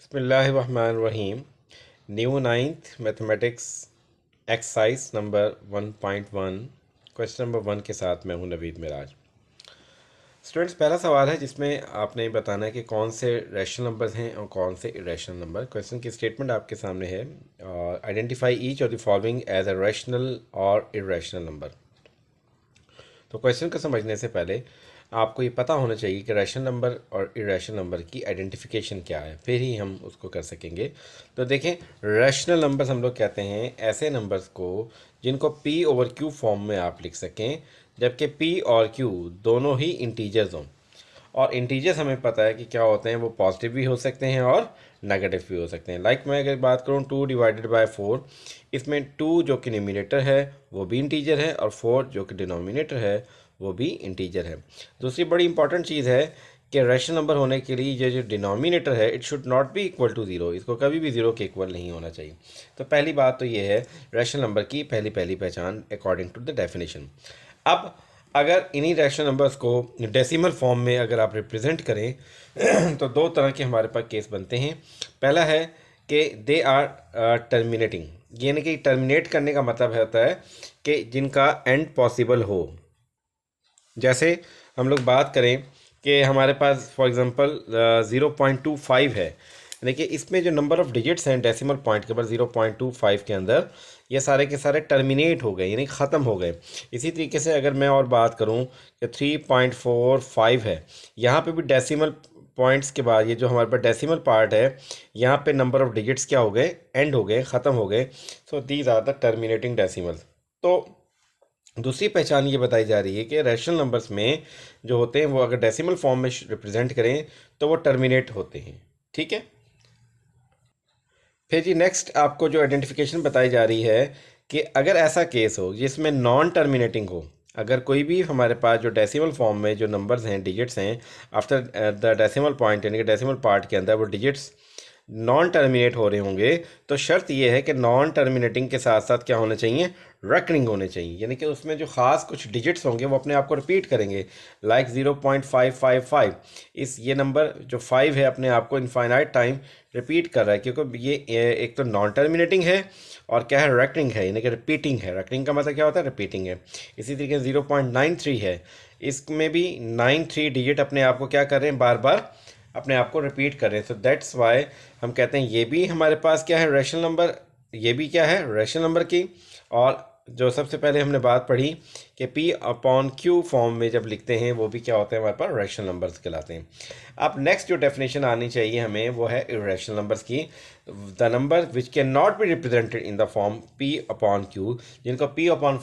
बिस्मिल्लाहिर्रहमानिर्रहीम। New ninth mathematics exercise number 1.1 question number 1 के साथ मैं हूं नवीद मिराज। स्टूडेंट्स, पहला सवाल है जिसमें आपने बताना है कि कौन से रैशनल नंबर्स हैं और कौन से इरेशनल नंबर। क्वेश्चन की स्टेटमेंट आपके सामने है, identify each of the following as a rational और इरेशनल नंबर। तो क्वेश्चन को समझने से पहले आपको ये पता होना चाहिए कि रैशनल नंबर और इरेशनल नंबर की आइडेंटिफिकेशन क्या है, फिर ही हम उसको कर सकेंगे। तो देखें, रैशनल नंबर्स हम लोग कहते हैं ऐसे नंबर्स को जिनको p ओवर q फॉर्म में आप लिख सकें, जबकि p और q दोनों ही इंटीजर्स हों। और इंटीजर्स हमें पता है कि क्या होते हैं, वो पॉजिटिव भी हो सकते हैं और नेगेटिव भी हो सकते हैं। मैं अगर बात करूँ 2/4, इसमें 2 जो कि न्यूमरेटर है वो भी इंटीजर है और 4 जो कि डिनोमिनेटर है वो भी इंटीजर है। दूसरी बड़ी इंपॉर्टेंट चीज़ है कि रैशनल नंबर होने के लिए ये जो डिनोमिनेटर है it should not be equal to 0, इसको कभी भी 0 के इक्वल नहीं होना चाहिए। तो पहली बात तो ये है रैशनल नंबर की पहली पहचान अकॉर्डिंग टू द डेफिनेशन। अब अगर इन्हीं रैशनल नंबर्स को डेसिमल फॉर्म में अगर आप रिप्रेजेंट करें तो दो तरह के हमारे पास केस बनते हैं। पहला है कि दे आर टर्मिनेटिंग, यानी कि टर्मिनेट करने का मतलब होता है कि जिनका एंड पॉसिबल हो। जैसे हम लोग बात करें कि हमारे पास फॉर एग्जांपल 0.25 है, देखिए इसमें जो नंबर ऑफ़ डिजिट्स हैं डेसिमल पॉइंट के ऊपर 0.25 के अंदर, ये सारे के सारे टर्मिनेट हो गए यानी ख़त्म हो गए। इसी तरीके से अगर मैं और बात करूं कि 3.45 है, यहाँ पे भी डेसिमल पॉइंट्स के बाद ये जो हमारे पास डेसिमल पार्ट है यहाँ पे नंबर ऑफ़ डिजिट्स क्या हो गए, एंड हो गए, ख़त्म हो गए। So these are the terminating decimals. तो दूसरी पहचान ये बताई जा रही है कि रैशनल नंबर्स में जो होते हैं वो अगर डेसिमल फॉर्म में रिप्रेजेंट करें तो वो टर्मिनेट होते हैं। ठीक है, फिर जी नेक्स्ट आपको जो आइडेंटिफिकेशन बताई जा रही है कि अगर ऐसा केस हो जिसमें नॉन टर्मिनेटिंग हो, अगर कोई भी हमारे पास जो डेसिमल फॉर्म में जो नंबर्स हैं, डिजिट्स हैं, आफ्टर द डेसिमल पॉइंट यानी कि डेसिमल पार्ट के अंदर वो डिजिट्स नॉन टर्मिनेट हो रहे होंगे, तो शर्त ये है कि नॉन टर्मिनेटिंग के साथ साथ क्या होना चाहिए, रेकरिंग होने चाहिए, यानी कि उसमें जो ख़ास कुछ डिजिट्स होंगे वो अपने आप को रिपीट करेंगे। लाइक 0.555, इस ये नंबर जो 5 है अपने आप को इनफाइनाइट टाइम रिपीट कर रहा है, क्योंकि ये एक तो नॉन टर्मिनेटिंग है और क्या है, रेकरिंग है, यानी कि रिपीटिंग है। रेकरिंग का मतलब क्या होता है, रिपीटिंग है। इसी तरीके से 0.93 है, इसमें भी 93 डिजिट अपने आप को क्या कर रहे हैं, बार बार अपने आप को रिपीट कर रहे हैं। सो दैट्स वाई हम कहते हैं ये भी हमारे पास क्या है, रैशनल नंबर, ये भी क्या है, रैशनल नंबर की। और जो सबसे पहले हमने बात पढ़ी कि P अपॉन Q फॉर्म में जब लिखते हैं वो भी क्या होते हैं, हमारे पास रैशनल नंबर्स कहलाते हैं। अब नेक्स्ट जो डेफिनेशन आनी चाहिए हमें वो है इरेशनल नंबर्स की। The number which can not be represented in the form P upon Q, जिनको P अपॉन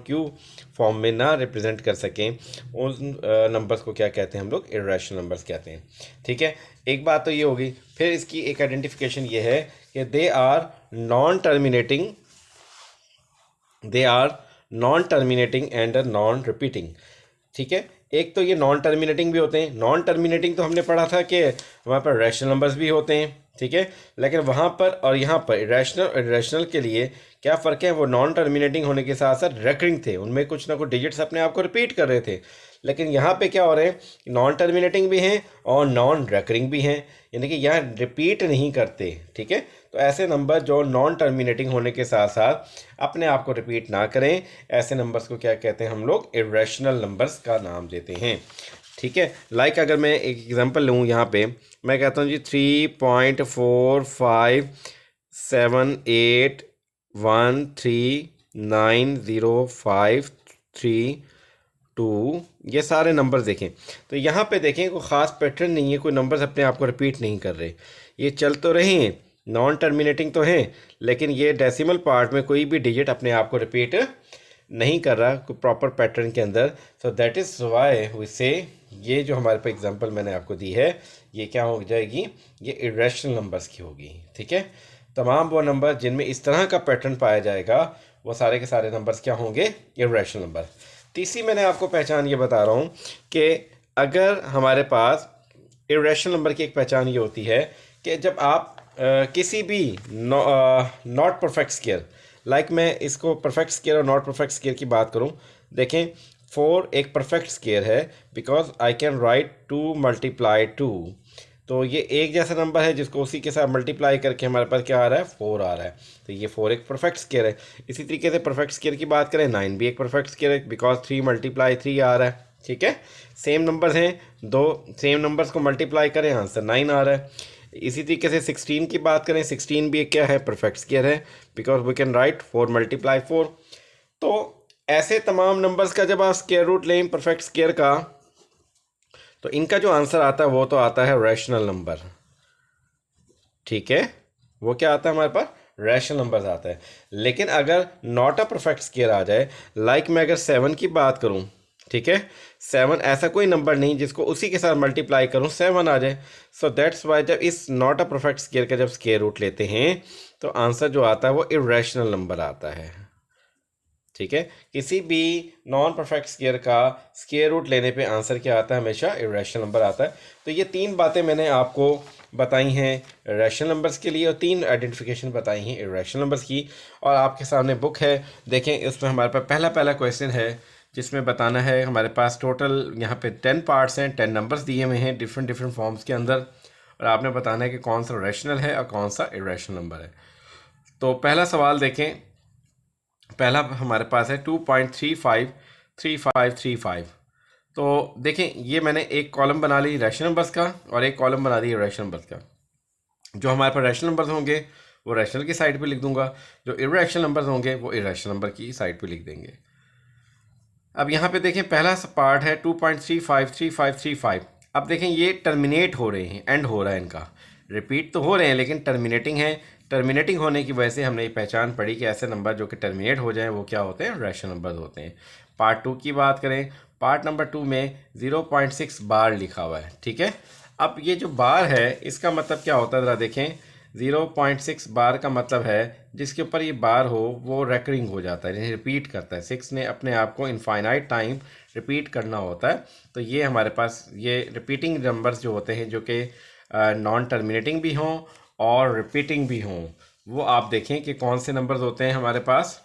Q फॉर्म में ना रिप्रेजेंट कर सकें, उन नंबर्स को क्या कहते हैं, हम लोग इरेशनल नंबर्स कहते हैं। ठीक है, एक बात तो ये होगी। फिर इसकी एक आइडेंटिफिकेशन ये है कि they are non terminating and non repeating. ठीक है, एक तो ये नॉन टर्मिनेटिंग भी होते हैं। नॉन टर्मिनेटिंग तो हमने पढ़ा था कि वहाँ पर रैशनल नंबर्स भी होते हैं, ठीक है, लेकिन वहाँ पर और यहाँ पर इरेशनल के लिए क्या फ़र्क है, वो नॉन टर्मिनेटिंग होने के साथ साथ रेकरिंग थे, उनमें कुछ ना कुछ डिजिट्स अपने आप को रिपीट कर रहे थे। लेकिन यहाँ पे क्या हो रहे हैं, नॉन टर्मिनेटिंग भी हैं और नॉन रेकरिंग भी हैं, यानी कि यहाँ रिपीट नहीं करते। ठीक है, तो ऐसे नंबर जो नॉन टर्मिनेटिंग होने के साथ साथ अपने आप को रिपीट ना करें, ऐसे नंबर्स को क्या कहते हैं, हम लोग इरेशनल नंबर्स का नाम देते हैं। ठीक है, लाइक अगर मैं एक एग्जांपल लूँ, यहाँ पे मैं कहता हूँ जी 3.4578139053 ये सारे नंबर देखें तो यहाँ पे देखें कोई ख़ास पैटर्न नहीं है, कोई नंबर्स अपने आप को रिपीट नहीं कर रहे, ये चल तो रहे हैं, नॉन टर्मिनेटिंग तो हैं, लेकिन ये डेसिमल पार्ट में कोई भी डिजिट अपने आप को रिपीट नहीं कर रहा कोई प्रॉपर पैटर्न के अंदर। So that is why we say ये जो हमारे पे एग्जांपल मैंने आपको दी है ये क्या हो जाएगी, ये इरेशनल नंबर्स की होगी। ठीक है, तमाम वो नंबर जिनमें इस तरह का पैटर्न पाया जाएगा वो सारे के सारे नंबर्स क्या होंगे, इरेशनल नंबर। तीसरी मैंने आपको पहचान ये बता रहा हूँ कि अगर हमारे पास इरेशनल नंबर की एक पहचान ये होती है कि जब आप किसी भी नॉट परफेक्ट स्केयर, लाइक मैं इसको परफेक्ट स्केयर और नॉट परफेक्ट स्केयर की बात करूं, देखें 4 एक परफेक्ट स्केयर है बिकॉज आई कैन राइट 2 × 2 तो ये एक जैसा नंबर है जिसको उसी के साथ मल्टीप्लाई करके हमारे पास क्या आ रहा है, 4 आ रहा है। तो ये 4 एक परफेक्ट स्क्वायर है। इसी तरीके से परफेक्ट स्क्वायर की बात करें, 9 भी एक परफेक्ट स्क्वायर है, बिकॉज 3 × 3 आ रहा है। ठीक है, सेम नंबर्स हैं, दो सेम नंबर्स को मल्टीप्लाई करें, आंसर 9 आ रहा है। इसी तरीके से 16 की बात करें, 16 भी एक क्या है, परफेक्ट स्क्वायर है, बिकॉज वी कैन राइट 4 × 4। तो ऐसे तमाम नंबर्स का जब आप स्क्वायर रूट लें परफेक्ट स्क्वायर का, तो इनका जो आंसर आता है वो तो आता है रैशनल नंबर। ठीक है, वो क्या आता है हमारे पास, रैशनल नंबर्स आता है। लेकिन अगर नॉट अ परफेक्ट स्क्वायर आ जाए, लाइक मैं अगर 7 की बात करूं, ठीक है, 7 ऐसा कोई नंबर नहीं जिसको उसी के साथ मल्टीप्लाई करूं 7 आ जाए। सो दैट्स वाई जब इस नॉट अ परफेक्ट स्क्वायर का जब स्क्वायर रूट लेते हैं तो आंसर जो आता है वो इरेशनल नंबर आता है। ठीक है, किसी भी नॉन परफेक्ट स्क्वायर का स्क्वायर रूट लेने पे आंसर क्या आता है, हमेशा इरेशनल नंबर आता है। तो ये 3 बातें मैंने आपको बताई हैं रैशनल नंबर्स के लिए, और 3 आइडेंटिफिकेशन बताई हैं इरेशनल नंबर्स की। और आपके सामने बुक है, देखें, उसमें हमारे पास पहला क्वेश्चन है जिसमें बताना है हमारे पास टोटल यहाँ पे 10 पार्ट्स हैं, 10 नंबर्स दिए हुए हैं डिफरेंट फॉर्म्स के अंदर, और आपने बताना है कि कौन सा रैशनल है और कौन सा इरेशनल नंबर है। तो पहला सवाल देखें, पहला हमारे पास है 2.353535। तो देखें, ये मैंने एक कॉलम बना ली रैशनल नंबर्स का और एक कॉलम बना दी इरेशनल नंबर्स का। जो हमारे पास रैशनल नंबर्स होंगे वो रैशनल की साइड पे लिख दूंगा, जो इरेशनल नंबर्स होंगे वो इरेशनल नंबर की साइड पे लिख देंगे। अब यहाँ पे देखें, पहला पार्ट है 2.353535। अब देखें ये टर्मिनेट हो रहे हैं, एंड हो रहा है इनका, रिपीट तो हो रहे हैं लेकिन टर्मिनेटिंग है। टर्मिनेटिंग होने की वजह से हमने ये पहचान पड़ी कि ऐसे नंबर जो कि टर्मिनेट हो जाएं वो क्या होते हैं, रैशनल नंबर होते हैं। पार्ट 2 की बात करें, पार्ट नंबर 2 में 0.6 बार लिखा हुआ है। ठीक है, अब ये जो बार है इसका मतलब क्या होता है, ज़रा देखें, 0.6 बार का मतलब है जिसके ऊपर ये बार हो वो रेकरिंग हो जाता है, यानी रिपीट करता है। 6 ने अपने आप को इनफाइनाइट टाइम रिपीट करना होता है। तो ये हमारे पास ये रिपीटिंग नंबर्स जो होते हैं जो कि नॉन टर्मिनेटिंग भी हों और रिपीटिंग भी हों, वो आप देखें कि कौन से नंबर्स होते हैं हमारे पास,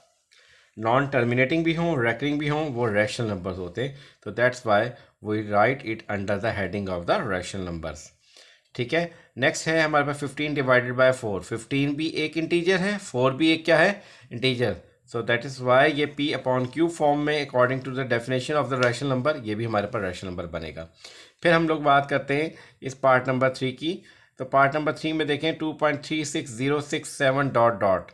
नॉन टर्मिनेटिंग भी हों, रेकरिंग भी हों, वो रैशनल नंबर्स होते हैं। तो that's why we write it under the heading of the rational numbers. ठीक है, नेक्स्ट है हमारे पास 15/4। 15 भी एक इंटीजर है, 4 भी एक क्या है, integer. So that is why ये P/Q फॉर्म में according to the definition of the rational number ये भी हमारे पास रैशनल नंबर बनेगा। फिर हम लोग बात करते हैं इस पार्ट नंबर 3 की। तो पार्ट नंबर 3 में देखें 2.36067 डॉट डॉट।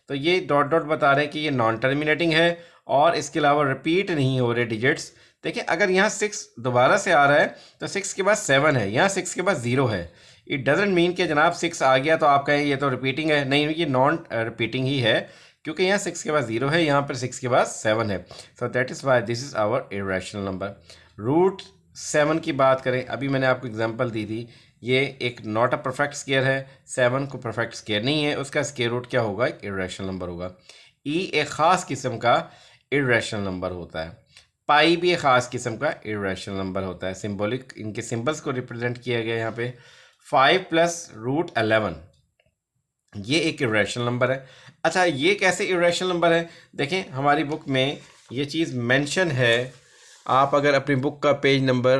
तो ये डॉट डॉट बता रहे हैं कि ये नॉन टर्मिनेटिंग है और इसके अलावा रिपीट नहीं हो रहे डिजिट्स। देखिए, अगर यहाँ 6 दोबारा से आ रहा है तो 6 के बाद 7 है, यहाँ 6 के बाद 0 है। इट डजेंट मीन कि जनाब 6 आ गया तो आप कहें ये तो रिपीटिंग है, नहीं, ये नॉन रिपीटिंग ही है, क्योंकि यहाँ 6 के बाद 0 है, यहाँ पर 6 के बाद 7 है। So that is why this is our irrational number. Root 7 की बात करें, अभी मैंने आपको एग्जांपल दी थी, ये एक नॉट अ परफेक्ट स्क्वायर है, 7 को परफेक्ट स्क्वायर नहीं है, उसका स्क्वायर रूट क्या होगा, एक इरेशनल नंबर होगा। ई एक ख़ास किस्म का इरेशनल नंबर होता है। पाई भी एक ख़ास किस्म का इरेशनल नंबर होता है। सिंबॉलिक इनके सिंबल्स को रिप्रेजेंट किया गया यहाँ पे। 5 + √11 ये एक इरेशनल नंबर है। अच्छा, ये कैसे इरेशनल नंबर है, देखें हमारी बुक में ये चीज़ मेंशन है। आप अगर अपनी बुक का पेज नंबर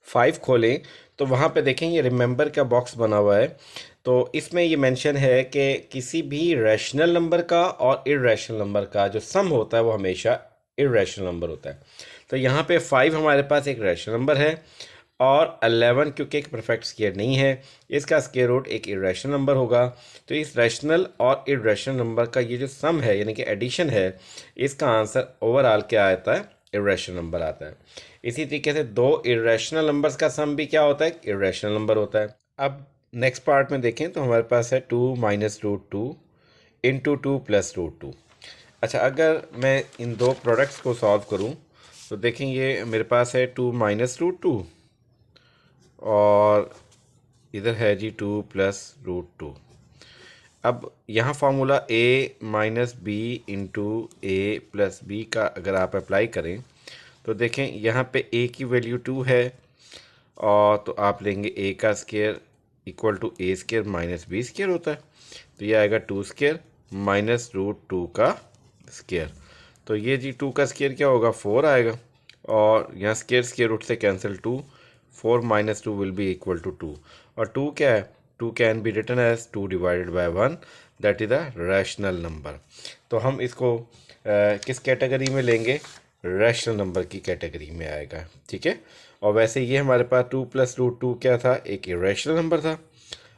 5 खोलें तो वहाँ पे देखें ये रिमेंबर का बॉक्स बना हुआ है। तो इसमें ये मेंशन है कि किसी भी रैशनल नंबर का और इरेशनल नंबर का जो सम होता है वो हमेशा इरेशनल नंबर होता है। तो यहाँ पे 5 हमारे पास एक रैशनल नंबर है और 11 क्योंकि एक परफेक्ट स्क्वायर नहीं है, इसका स्क्वायर रूट एक इरेशनल नंबर होगा। तो इस रैशनल और इरेशनल नंबर का ये जो सम है यानी कि एडिशन है, इसका आंसर ओवरऑल क्या आता है, इरेशनल नंबर आता है। इसी तरीके से दो इरेशनल नंबर्स का सम भी क्या होता है, इरेशनल नंबर होता है। अब नेक्स्ट पार्ट में देखें तो हमारे पास है 2 - √2 × 2 + √2। अच्छा, अगर मैं इन दो प्रोडक्ट्स को सॉल्व करूं तो देखें ये मेरे पास है 2 - √2 और इधर है जी 2 + √2। अब यहाँ formula a - b × a + b का अगर आप अप्लाई करें तो देखें यहाँ पे a की वैल्यू 2 है और तो आप लेंगे a का स्क्वायर = a² - b² होता है। तो ये आएगा 2² - √2 का स्क्वायर। तो ये जी 2 का स्क्वायर क्या होगा, 4 आएगा, और यहाँ स्क्वायर रूट से cancel 2, 4 minus 2 will be equal to 2। और 2 क्या है? 2 can be written as 2 divided by 1, that is a rational number. तो हम इसको किस कैटेगरी में लेंगे? रैशनल नंबर की कैटेगरी में आएगा, ठीक है। और वैसे ये हमारे पास 2 प्लस रूट 2 क्या था? एक इरेशनल नंबर था।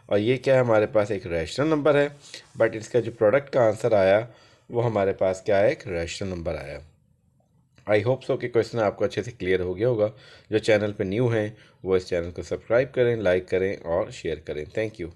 और ये क्या है? हमारे पास एक रैशनल नंबर है, बट इसका जो प्रोडक्ट का आंसर आया वो हमारे पास क्या है? एक रैशनल नंबर आया। आई होप सो कि क्वेश्चन आपको अच्छे से क्लियर हो गया होगा। जो चैनल पे न्यू हैं वो इस चैनल को सब्सक्राइब करें, लाइक करें और शेयर करें। Thank you.